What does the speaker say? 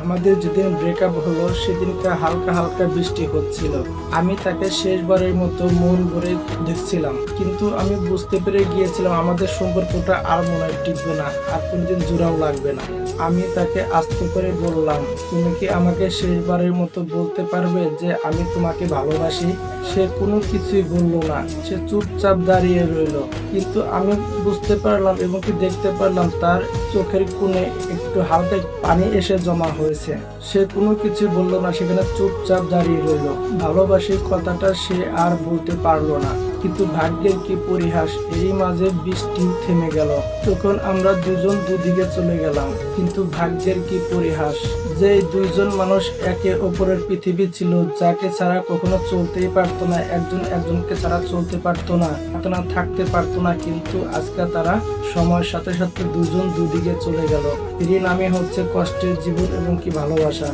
আমাদের যেদিন ব্রেকআপ হলো সেদিনকে হালকা হালকা বৃষ্টি হচ্ছিল। আমি তাকে শেষবারের মতো মন ভরে দেখছিলাম, কিন্তু আমি বুঝতে পেরে গিয়েছিলাম আমাদের সম্পর্কটা আর মনে হয় টিকবে না, আর কোনদিন জোড়াও লাগবে না। আমি তাকে আস্তে করে বললাম, তুমি কি আমাকে শেষবারের মতো বলতে পারবে যে আমি তোমাকে ভালোবাসি? সে কোনো কিছুই বললো না, সে চুপচাপ দাঁড়িয়ে রইলো। কিন্তু আমি বুঝতে পারলাম এবং কি দেখতে পারলাম তার চোখের কোণে একটু হালকা পানি এসে জমা হয়েছে। সে কোনো কিছু বললো না, সেখানে চুপচাপ দাঁড়িয়ে রইলো। ভালোবাসি কথাটা সে আর বলতে পারলো না। কিন্তু ভাগ্যের কি পরিহাস, এরই মাঝে বৃষ্টি থেমে গেল। তখন আমরা দুজন দুদিকে চলে গেলাম। কিন্তু ভাগ্যের কি পরিহাস, যে দুইজন মানুষ একে অপরের পৃথিবী ছিল, যাকে ছাড়া কখনো চলতেই পারতো না, একজন একজনকে ছাড়া চলতে পারতো না, থাকতে পারতো না, কিন্তু আজকে তারা সময়ের সাথে সাথে দুজন দুদিকে চলে গেল। এরই নামে হচ্ছে কষ্টের জীবন এবং কি ভালোবাসা।